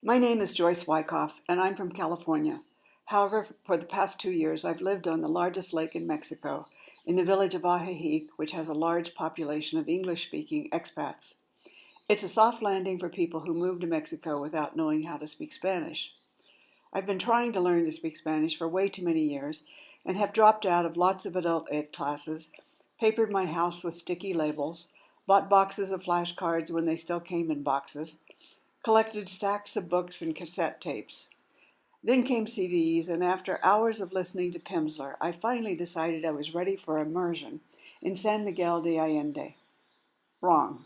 My name is Joyce Wyckoff, and I'm from California. However, for the past 2 years, I've lived on the largest lake in Mexico, in the village of Ajijic, which has a large population of English-speaking expats. It's a soft landing for people who move to Mexico without knowing how to speak Spanish. I've been trying to learn to speak Spanish for way too many years and have dropped out of lots of adult ed classes, papered my house with sticky labels, bought boxes of flashcards when they still came in boxes, collected stacks of books and cassette tapes. Then came CDs, and after hours of listening to Pimsleur, I finally decided I was ready for immersion in San Miguel de Allende. Wrong.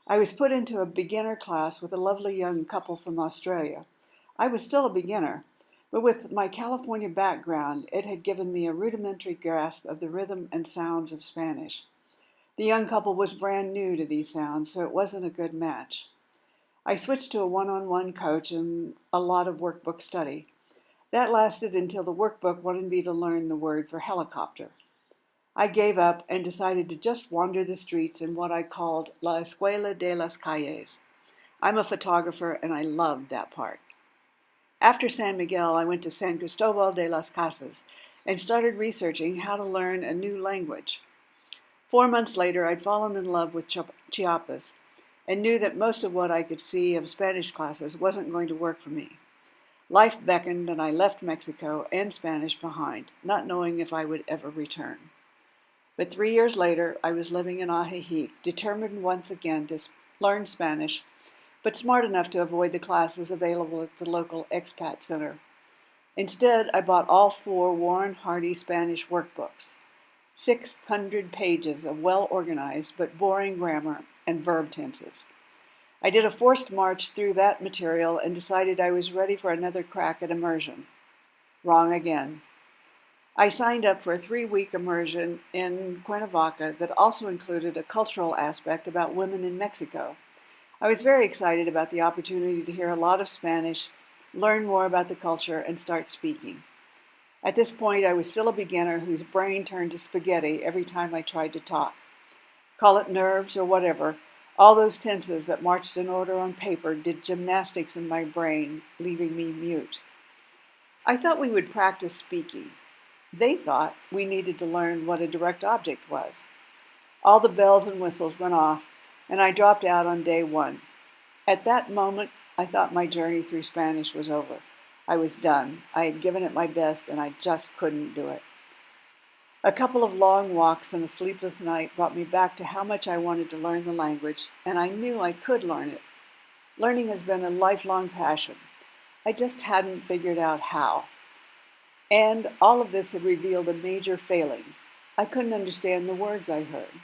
I was put into a beginner class with a lovely young couple from Australia. I was still a beginner, but with my California background, it had given me a rudimentary grasp of the rhythm and sounds of Spanish. The young couple was brand new to these sounds, so it wasn't a good match. I switched to a one-on-one coach and a lot of workbook study. That lasted until the workbook wanted me to learn the word for helicopter. I gave up and decided to just wander the streets in what I called La Escuela de las Calles. I'm a photographer and I loved that part. After San Miguel, I went to San Cristobal de las Casas and started researching how to learn a new language. 4 months later, I'd fallen in love with Chiapas and knew that most of what I could see of Spanish classes wasn't going to work for me. Life beckoned and I left Mexico and Spanish behind, not knowing if I would ever return. But 3 years later, I was living in Ajijic, determined once again to learn Spanish, but smart enough to avoid the classes available at the local expat center. Instead, I bought all 4 Warren Hardy Spanish workbooks, 600 pages of well-organized but boring grammar and verb tenses. I did a forced march through that material and decided I was ready for another crack at immersion. Wrong again. I signed up for a 3-week immersion in Cuernavaca that also included a cultural aspect about women in Mexico. I was very excited about the opportunity to hear a lot of Spanish, learn more about the culture, and start speaking. At this point, I was still a beginner whose brain turned to spaghetti every time I tried to talk. Call it nerves or whatever, all those tenses that marched in order on paper did gymnastics in my brain, leaving me mute. I thought we would practice speaking. They thought we needed to learn what a direct object was. All the bells and whistles went off, and I dropped out on day 1. At that moment, I thought my journey through Spanish was over. I was done. I had given it my best, and I just couldn't do it. A couple of long walks and a sleepless night brought me back to how much I wanted to learn the language, and I knew I could learn it. Learning has been a lifelong passion. I just hadn't figured out how. And all of this had revealed a major failing. I couldn't understand the words I heard.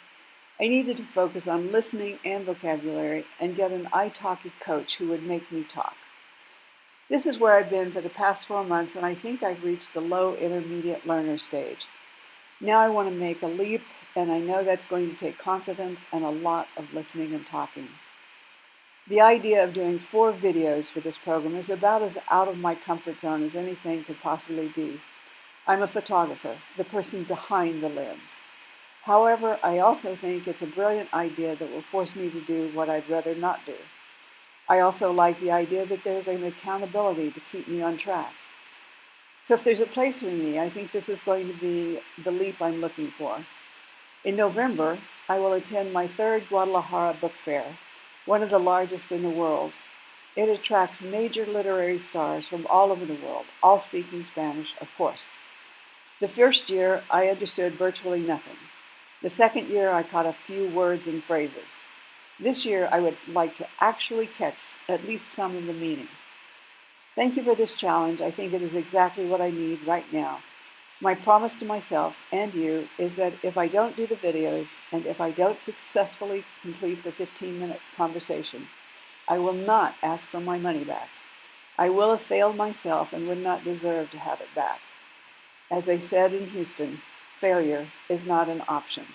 I needed to focus on listening and vocabulary and get an italki coach who would make me talk. This is where I've been for the past 4 months, and I think I've reached the low intermediate learner stage. Now I want to make a leap, and I know that's going to take confidence and a lot of listening and talking. The idea of doing 4 videos for this program is about as out of my comfort zone as anything could possibly be. I'm a photographer, the person behind the lens. However, I also think it's a brilliant idea that will force me to do what I'd rather not do. I also like the idea that there's an accountability to keep me on track. So if there's a place for me, I think this is going to be the leap I'm looking for. In November, I will attend my 3rd Guadalajara Book Fair, one of the largest in the world. It attracts major literary stars from all over the world, all speaking Spanish, of course. The first year, I understood virtually nothing. The second year, I caught a few words and phrases. This year, I would like to actually catch at least some of the meaning. Thank you for this challenge. I think it is exactly what I need right now. My promise to myself and you is that if I don't do the videos and if I don't successfully complete the 15-minute conversation, I will not ask for my money back. I will have failed myself and would not deserve to have it back. As they said in Houston, failure is not an option.